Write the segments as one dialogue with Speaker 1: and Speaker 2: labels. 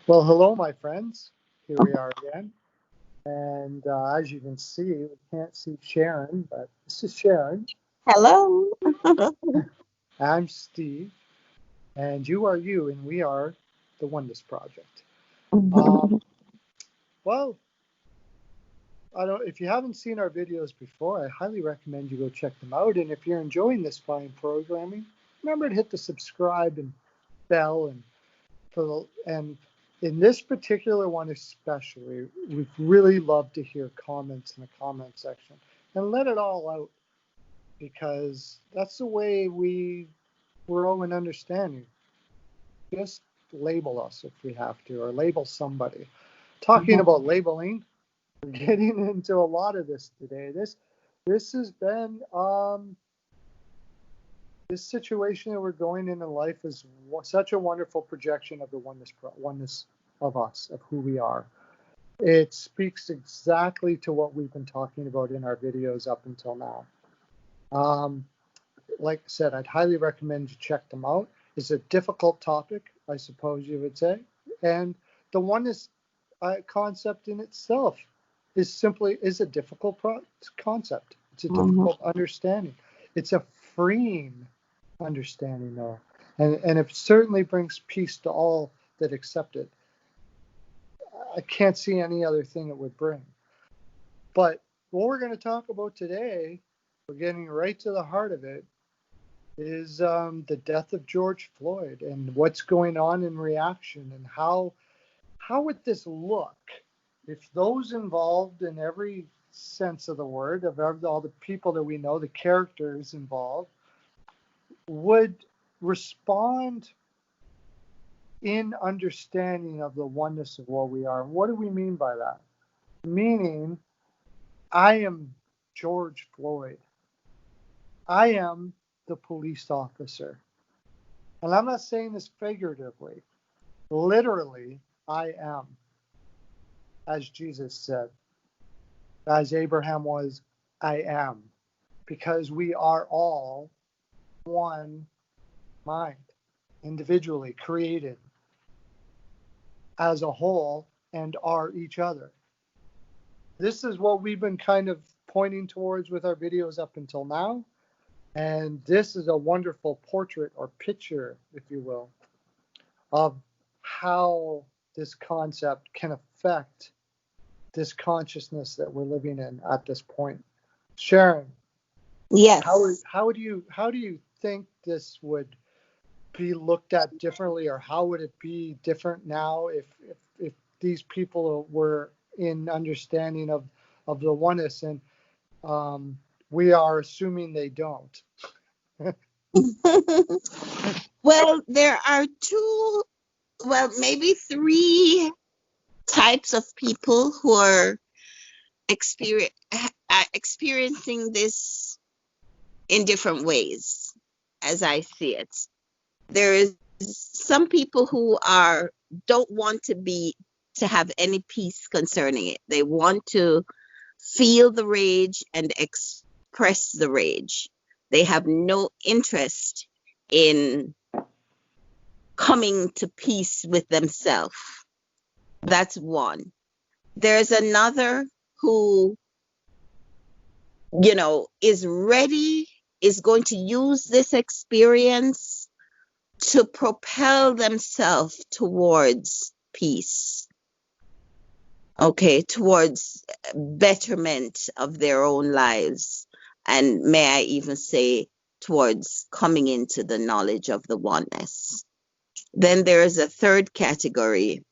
Speaker 1: Well, hello, my friends. Here we are again. And as you can see, we can't see Sharon, but this is Sharon.
Speaker 2: Hello.
Speaker 1: I'm Steve, and you are you, and we are the Oneness Project. Um, well, I don't. If you haven't seen our videos before, I highly recommend you go check them out. And if you're enjoying this fine programming, remember to hit the subscribe and bell and in this particular one especially, we'd really love to hear comments in the comment section and let it all out because that's the way we grow in understanding. Just label us if we have to, or label somebody. Talking about labeling, we're getting into a lot of this today. This has been this situation that we're going in life is such a wonderful projection of the oneness of us, of who we are. It speaks exactly to what we've been talking about in our videos up until now. Like I said, I'd highly recommend you check them out. It's a difficult topic, I suppose you would say. And the oneness concept in itself is a difficult concept. It's a difficult understanding. It's a freeing understanding, though. And it certainly brings peace to all that accept it. I can't see any other thing it would bring. But what we're going to talk about today, we're getting right to the heart of it, is the death of George Floyd and what's going on in reaction and how would this look if those involved in every sense of the word, of all the people that we know, the characters involved, would respond in understanding of the oneness of what we are. And what do we mean by that? Meaning, I am George Floyd. I am the police officer. And I'm not saying this figuratively. Literally, I am. As Jesus said. As Abraham was, I am. Because we are all one mind, individually created as a whole and are each other. This is what we've been kind of pointing towards with our videos up until now. And this is a wonderful portrait or picture, if you will, of how this concept can affect this consciousness that we're living in at this point. Sharon,
Speaker 2: Yes.
Speaker 1: How do you think this would be looked at differently, or how would it be different now if these people were in understanding of the oneness, and we are assuming they don't?
Speaker 2: Well, there are maybe three types of people who are experiencing this in different ways, as I see it. There is some people who don't want to have any peace concerning it. They want to feel the rage and express the rage. They have no interest in coming to peace with themselves. That's one. There's another who, is going to use this experience to propel themselves towards peace. Okay, towards betterment of their own lives. And may I even say, towards coming into the knowledge of the oneness. Then there is a third category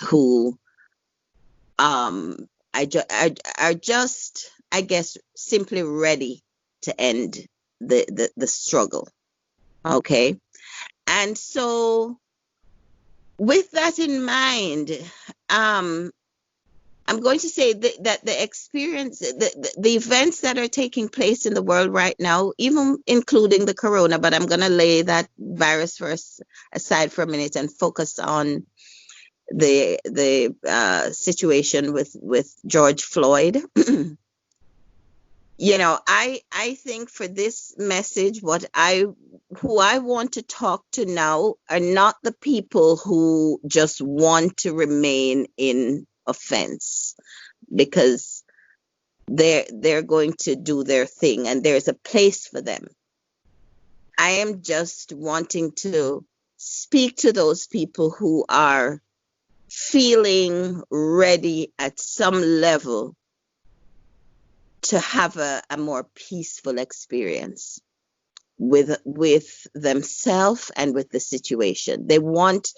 Speaker 2: who are just, I guess, simply ready to end the struggle. Okay. And so with that in mind, I'm going to say that the experience, the events that are taking place in the world right now, even including the corona, but I'm going to lay that virus aside for a minute and focus on the situation with George Floyd. I think for this message, who I want to talk to now are not the people who just want to remain in offense, because they're going to do their thing and there's a place for them. I am just wanting to speak to those people who are feeling ready at some level to have a more peaceful experience with themselves and with the situation. They want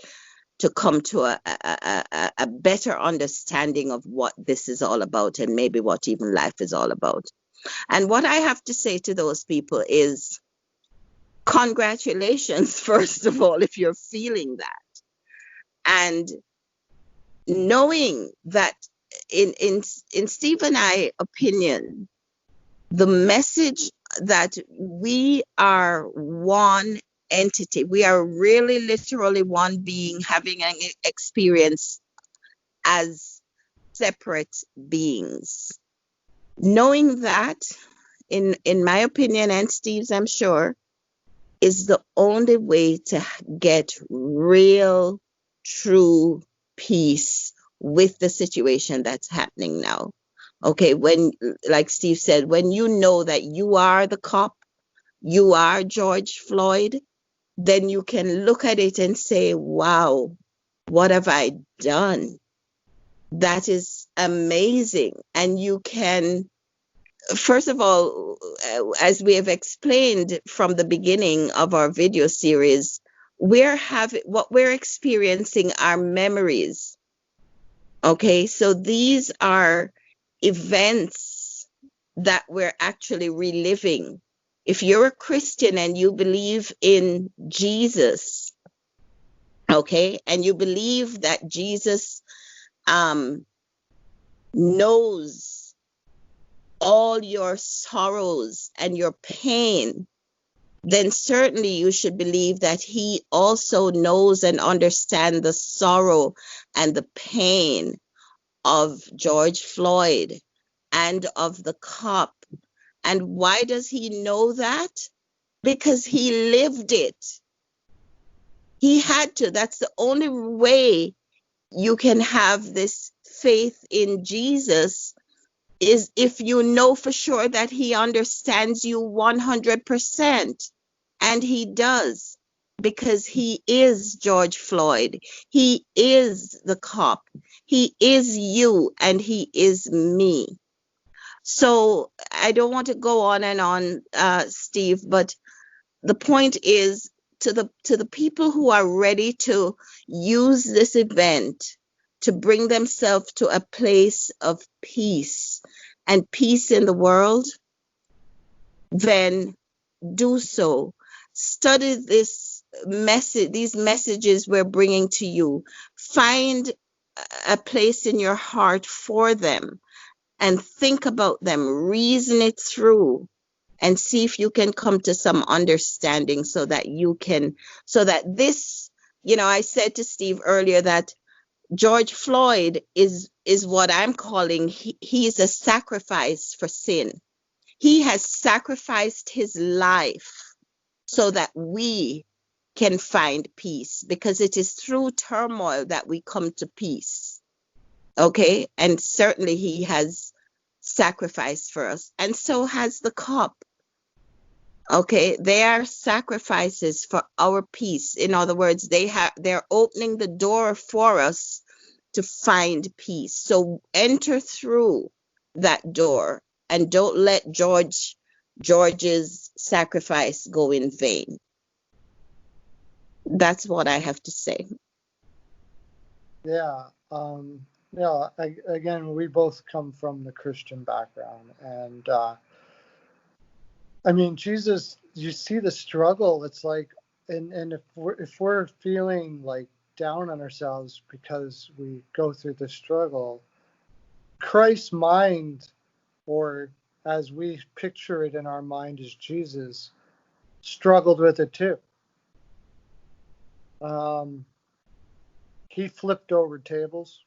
Speaker 2: to come to a better understanding of what this is all about, and maybe what even life is all about. And what I have to say to those people is, congratulations, first of all, if you're feeling that. And knowing that in Steve and I opinion, the message that we are one entity, we are really literally one being having an experience as separate beings. Knowing that, in my opinion, and Steve's, I'm sure, is the only way to get real, true peace with the situation that's happening now. Okay, when, like Steve said, when you know that you are the cop, you are George Floyd, then you can look at it and say, wow, what have I done? That is amazing. And you can, first of all, as we have explained from the beginning of our video series, what we're experiencing are memories. Okay, so these are events that we're actually reliving. If you're a Christian and you believe in Jesus, okay, and you believe that Jesus knows all your sorrows and your pain, then certainly you should believe that he also knows and understands the sorrow and the pain of George Floyd and of the cop. And why does he know that? Because he lived it. He had to. That's the only way you can have this faith in Jesus, is if you know for sure that he understands you 100%. And he does, because he is George Floyd. He is the cop. He is you, and he is me. So I don't want to go on and on, Steve, but the point is, to the people who are ready to use this event to bring themselves to a place of peace and peace in the world, then do so. Study this message, these messages we're bringing to you. Find a place in your heart for them and think about them, reason it through, and see if you can come to some understanding so that this, I said to Steve earlier that George Floyd is what I'm calling, he's a sacrifice for sin. He has sacrificed his life so that we can find peace, because it is through turmoil that we come to peace. Okay? And certainly he has sacrificed for us, and so has the cop. Okay, they are sacrifices for our peace. In other words, they're opening the door for us to find peace. So enter through that door and don't let George's sacrifice go in vain. That's what I have to say.
Speaker 1: Yeah. Again, we both come from the Christian background, and I mean, Jesus, you see the struggle. It's like, and if we're feeling like down on ourselves because we go through the struggle, Christ's mind, or as we picture it in our mind as Jesus, struggled with it too. He flipped over tables.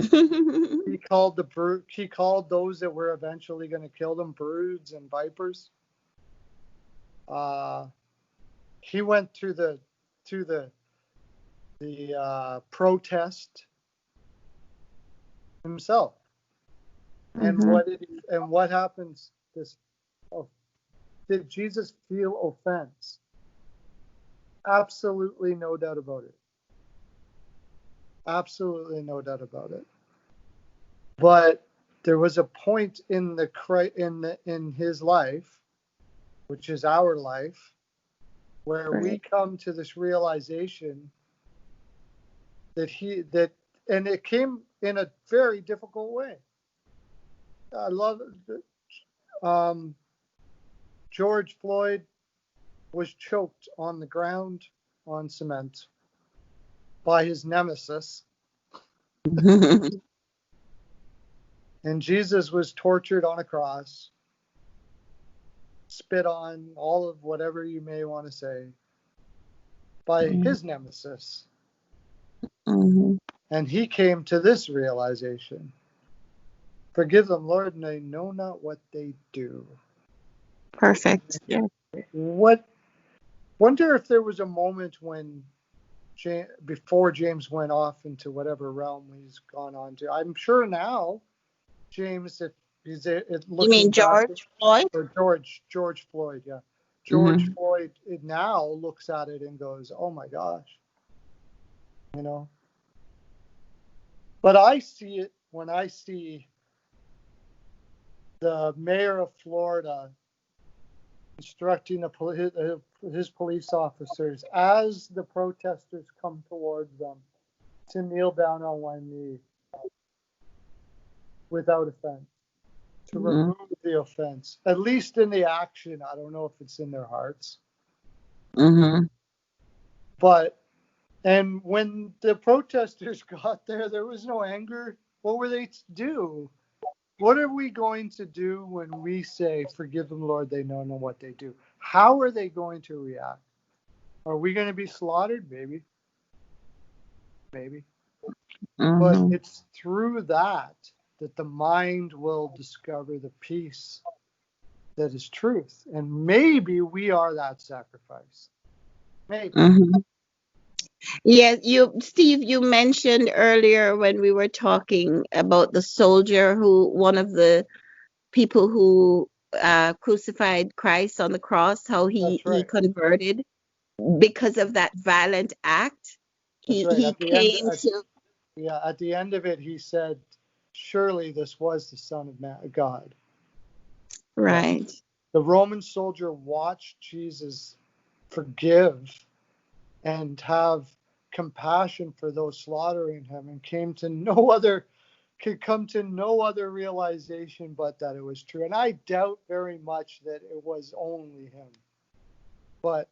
Speaker 1: He called those that were eventually going to kill them broods and vipers. He went to the protest himself. And what happens? Did Jesus feel offense? Absolutely no doubt about it. Absolutely no doubt about it. But there was a point in his life, which is our life, where we come to this realization and it came in a very difficult way. I love it. George Floyd was choked on the ground on cement by his nemesis. And Jesus was tortured on a cross, spit on, all of whatever you may want to say, by his nemesis. And he came to this realization: forgive them, Lord, and they know not what they do.
Speaker 2: Perfect. Yeah.
Speaker 1: Wonder if there was a moment when, before James went off into whatever realm he's gone on to. I'm sure now, James, if he's looking.
Speaker 2: You mean George Floyd?
Speaker 1: Or George Floyd, yeah. George Floyd now looks at it and goes, "Oh my gosh," you know. But I see it when I see the mayor of Florida instructing his police officers, as the protesters come towards them, to kneel down on one knee without offense, to remove the offense, at least in the action. I don't know if it's in their hearts. And when the protesters got there was no anger. What were they to do? What are we going to do when we say, forgive them, Lord, they know not what they do? How are they going to react? Are we going to be slaughtered? Maybe. But it's through that the mind will discover the peace that is truth. And maybe we are that sacrifice. Maybe.
Speaker 2: Yeah, Steve, you mentioned earlier when we were talking about the soldier one of the people who crucified Christ on the cross, how he converted because of that violent act. He came to.
Speaker 1: Yeah, at the end of it, he said, surely this was the Son of God.
Speaker 2: Right.
Speaker 1: Yeah. The Roman soldier watched Jesus forgive and have compassion for those slaughtering him, and could come to no other realization but that it was true. And I doubt very much that it was only him, but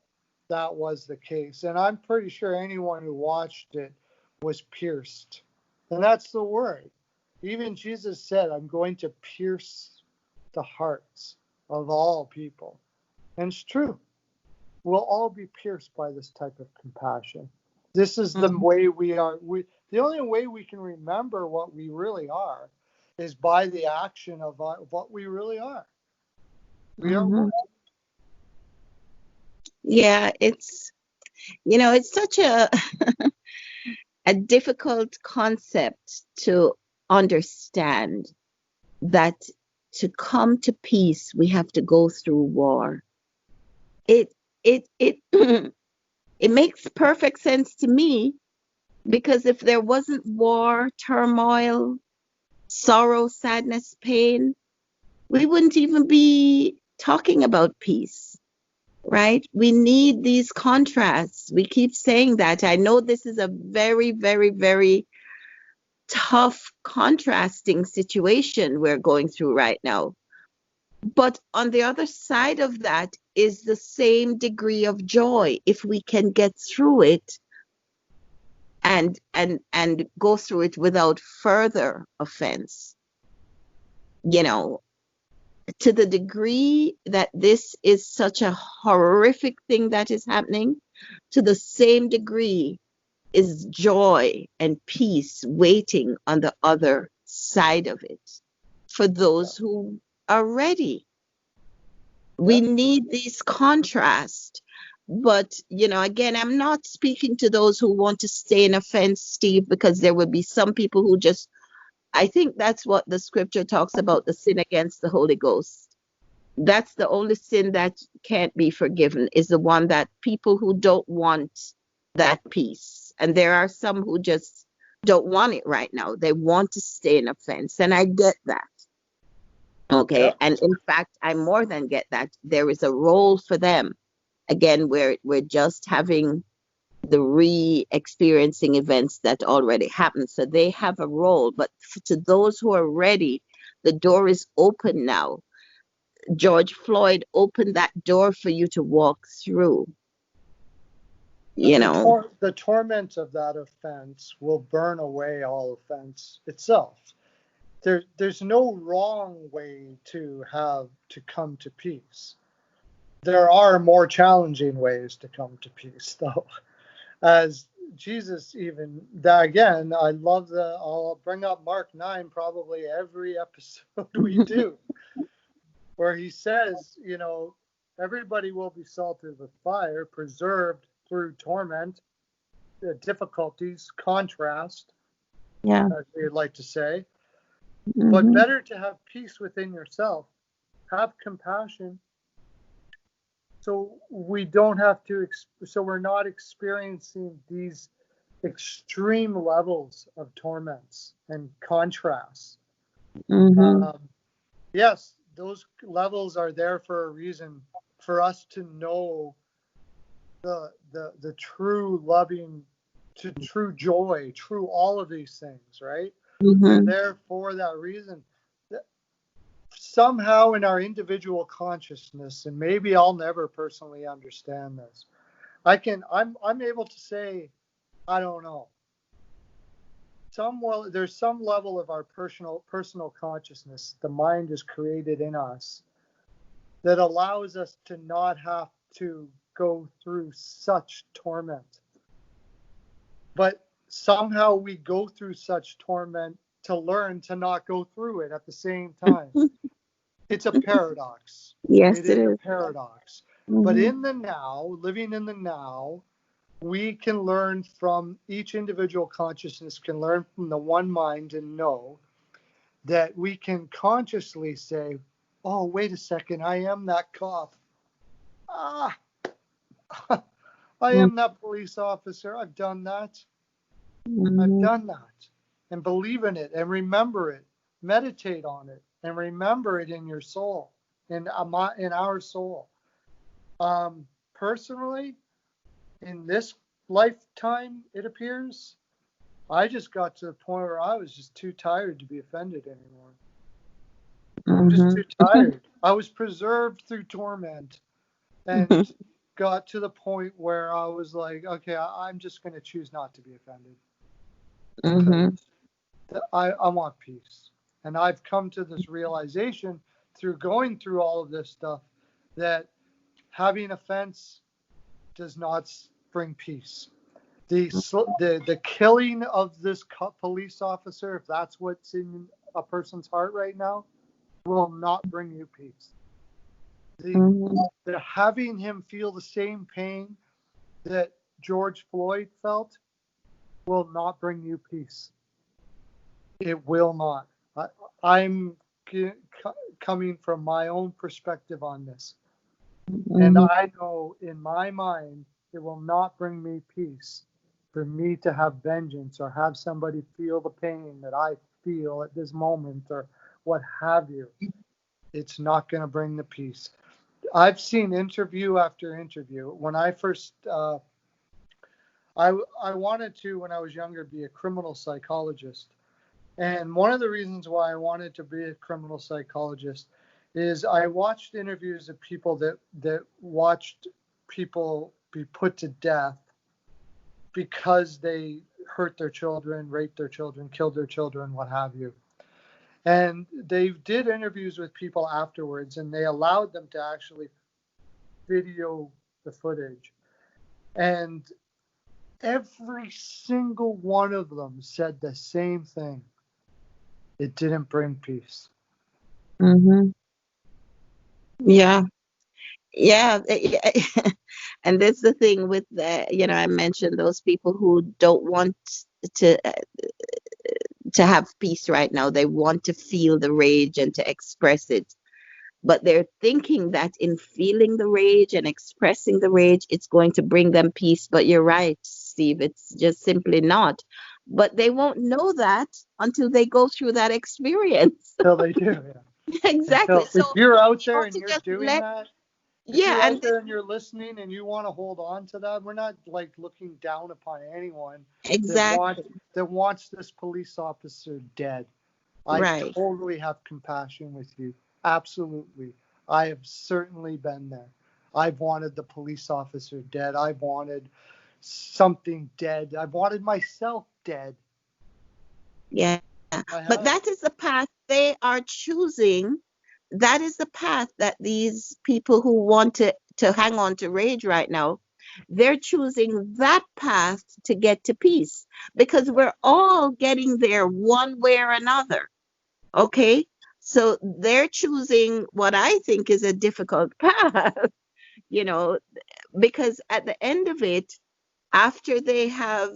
Speaker 1: that was the case. And I'm pretty sure anyone who watched it was pierced. And that's the word. Even Jesus said, I'm going to pierce the hearts of all people. And it's true. We'll all be pierced by this type of compassion. This is the way we are. The only way we can remember what we really are is by the action of what we really are. We are one.
Speaker 2: Yeah, it's such a a difficult concept to understand, that to come to peace we have to go through war. It it makes perfect sense to me, because if there wasn't war, turmoil, sorrow, sadness, pain, we wouldn't even be talking about peace, right? We need these contrasts. We keep saying that. I know this is a very, very, very tough, contrasting situation we're going through right now. But on the other side of that is the same degree of joy if we can get through it and go through it without further offense. To the degree that this is such a horrific thing that is happening, to the same degree is joy and peace waiting on the other side of it for those who are ready. We need these contrasts. But, again, I'm not speaking to those who want to stay in offense, Steve, because there will be some people who just, I think that's what the scripture talks about, the sin against the Holy Ghost. That's the only sin that can't be forgiven, is the one that people who don't want that peace. And there are some who just don't want it right now. They want to stay in offense. And I get that. Okay.
Speaker 1: Yeah.
Speaker 2: And in fact, I more than get that. There is a role for them. Again, we're just having the re-experiencing events that already happened. So they have a role. But to those who are ready, the door is open now. George Floyd opened that door for you to walk through.
Speaker 1: The torment of that offense will burn away all offense itself. There's no wrong way to come to peace. There are more challenging ways to come to peace, though. As Jesus even, that again, I'll bring up Mark 9 probably every episode we do, where he says, everybody will be salted with fire, preserved through torment, difficulties, contrast, as we like to say. Mm-hmm. But better to have peace within yourself, have compassion, so we don't have to, so we're not experiencing these extreme levels of torments and contrasts. Mm-hmm. Yes, those levels are there for a reason, for us to know the true loving, to true joy, true all of these things, right? Mm-hmm. They're there for that reason. Somehow in our individual consciousness, and maybe I'll never personally understand this, I'm able to say, I don't know. There's some level of our personal consciousness the mind is created in us that allows us to not have to go through such torment. But somehow we go through such torment to learn to not go through it at the same time. It's a paradox.
Speaker 2: Yes, it is
Speaker 1: a paradox. Mm-hmm. But in the now, living in the now, we can learn from each individual consciousness, can learn from the one mind and know that we can consciously say, oh, wait a second, I am that cop. I am that police officer. I've done that. Mm-hmm. I've done that. And believe in it and remember it. Meditate on it and remember it in your soul, in our soul. Personally, in this lifetime, it appears, I just got to the point where I was just too tired to be offended anymore. I'm just too tired. I was preserved through torment and got to the point where I was like, okay, I'm just going to choose not to be offended. I want peace. And I've come to this realization through going through all of this stuff that having offense does not bring peace. The killing of this police officer, if that's what's in a person's heart right now, will not bring you peace. The having him feel the same pain that George Floyd felt will not bring you peace. It will not. I'm coming from my own perspective on this. And I know in my mind, it will not bring me peace for me to have vengeance or have somebody feel the pain that I feel at this moment or what have you. It's not going to bring the peace. I've seen interview after interview. When I first, I wanted to, when I was younger, be a criminal psychologist. And one of the reasons why I wanted to be a criminal psychologist is I watched interviews of people that watched people be put to death because they hurt their children, raped their children, killed their children, what have you. And they did interviews with people afterwards, and they allowed them to actually video the footage. And Every single one of them said the same thing. It didn't bring peace.
Speaker 2: Mm-hmm. Yeah. Yeah. And that's the thing with the, I mentioned those people who don't want to have peace right now. They want to feel the rage and to express it. But they're thinking that in feeling the rage and expressing the rage, it's going to bring them peace. But you're right, Steve, it's just simply not. But they won't know that until they go through that experience.
Speaker 1: Until they do, yeah.
Speaker 2: Exactly.
Speaker 1: Until,
Speaker 2: So
Speaker 1: if you're out there
Speaker 2: don't
Speaker 1: and
Speaker 2: you
Speaker 1: you're
Speaker 2: just
Speaker 1: doing
Speaker 2: let,
Speaker 1: that, if
Speaker 2: yeah,
Speaker 1: you're out
Speaker 2: and
Speaker 1: there and you're listening and you want to hold on to that, we're not like looking down upon anyone that
Speaker 2: exactly,
Speaker 1: wants this police officer dead. I
Speaker 2: right.
Speaker 1: totally have compassion with you. Absolutely. I have certainly been there. I've wanted the police officer dead. I've wanted something dead. I've wanted myself dead.
Speaker 2: Yeah.
Speaker 1: I
Speaker 2: But
Speaker 1: have.
Speaker 2: that is the path they are choosing. That is the path that these people who want to hang on to rage right now, they're choosing that path to get to peace because we're all getting there one way or another. Okay? So they're choosing what I think is a difficult path, you know, because at the end of it, after they have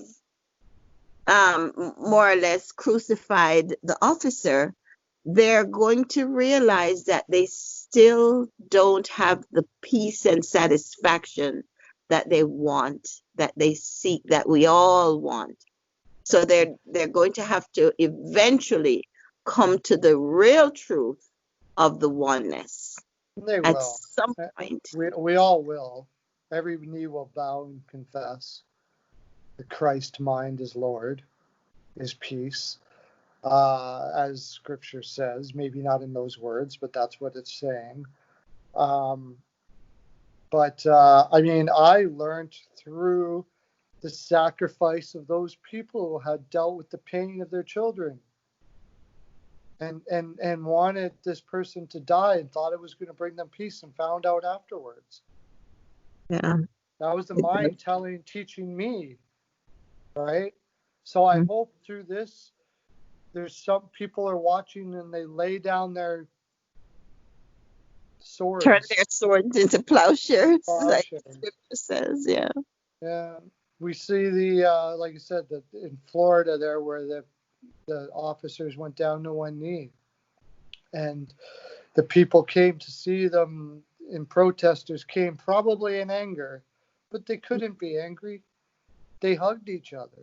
Speaker 2: more or less crucified the officer, they're going to realize that they still don't have the peace and satisfaction that they want, that they seek, that we all want. So they're going to have to eventually come to the real truth of the oneness
Speaker 1: They
Speaker 2: at
Speaker 1: will.
Speaker 2: some point.
Speaker 1: We all will. Every knee will bow and confess that Christ mind is Lord, is peace. As scripture says, maybe not in those words, but that's what it's saying. Um, but I mean, I learned through the sacrifice of those people who had dealt with the pain of their children and wanted this person to die and thought it was going to bring them peace and found out afterwards.
Speaker 2: Yeah.
Speaker 1: That was the mind teaching me, right? So I hope through this, there's some people are watching and they lay down their
Speaker 2: Turn
Speaker 1: swords.
Speaker 2: their swords into plowshares, like the
Speaker 1: Plowshares.
Speaker 2: scripture says. Yeah.
Speaker 1: Yeah, we see the like I said, that in Florida there where the officers went down to one knee, and the people came to see them, and protesters came probably in anger, but they couldn't be angry. They hugged each other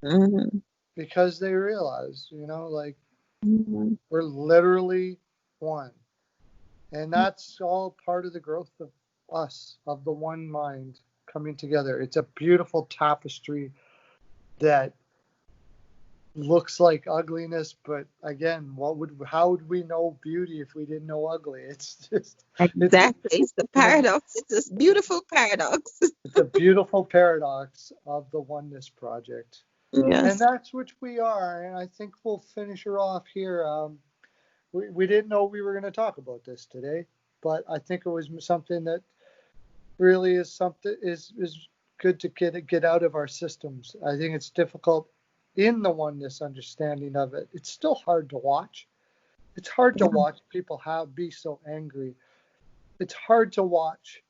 Speaker 2: Hmm.
Speaker 1: because they realized, like
Speaker 2: Hmm.
Speaker 1: we're literally one. And that's all part of the growth of us, of the one mind coming together. It's a beautiful tapestry that looks like ugliness, but again, how would we know beauty if we didn't know ugly? It's
Speaker 2: Exactly. It's the paradox. It's a beautiful paradox.
Speaker 1: it's a beautiful paradox of the Oneness Project. And
Speaker 2: Yes.
Speaker 1: that's what we are. And I think we'll finish her off here. We didn't know we were going to talk about this today, but I think it was something that really is good to get out of our systems. I think it's difficult in the oneness understanding of it. It's still hard to watch. It's hard to watch people be so angry. It's hard to watch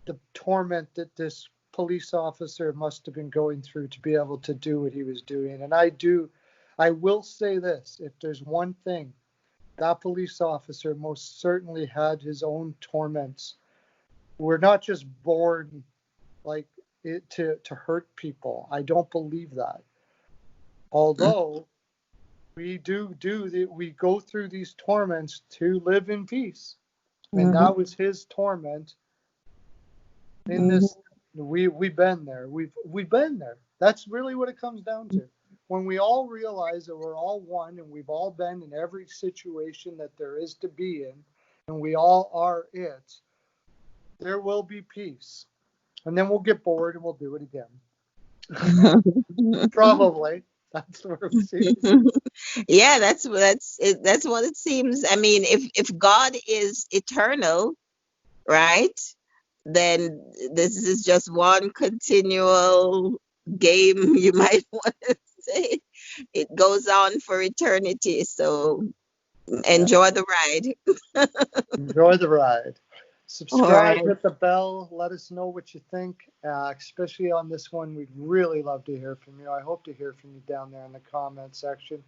Speaker 1: the torment that this police officer must have been going through to be able to do what he was doing. And I will say this, if there's one thing, that police officer most certainly had his own torments. We're not just born like it to hurt people. I don't believe that. Although we we go through these torments to live in peace. And
Speaker 2: Hmm.
Speaker 1: that was his torment in
Speaker 2: Hmm.
Speaker 1: this. We've been there. We've been there. That's really what it comes down to. When we all realize that we're all one and we've all been in every situation that there is to be in, and we all are it, there will be peace. And then we'll get bored and we'll do it again. Probably. That's where it seems.
Speaker 2: Yeah, that's what it seems. I mean, if God is eternal, right? Then this is just one continual game, you might want to say. It goes on for eternity. So
Speaker 1: Yeah.
Speaker 2: enjoy the ride.
Speaker 1: Enjoy the ride.
Speaker 2: All
Speaker 1: Subscribe,
Speaker 2: right.
Speaker 1: hit the bell, let us know what you think, especially on this one. We'd really love to hear from you. I hope to hear from you down there in the comment section.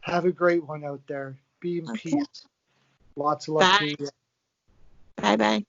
Speaker 1: Have a great one out there. Be in
Speaker 2: Okay.
Speaker 1: peace. Lots of love
Speaker 2: Bye.
Speaker 1: to you.
Speaker 2: Bye bye.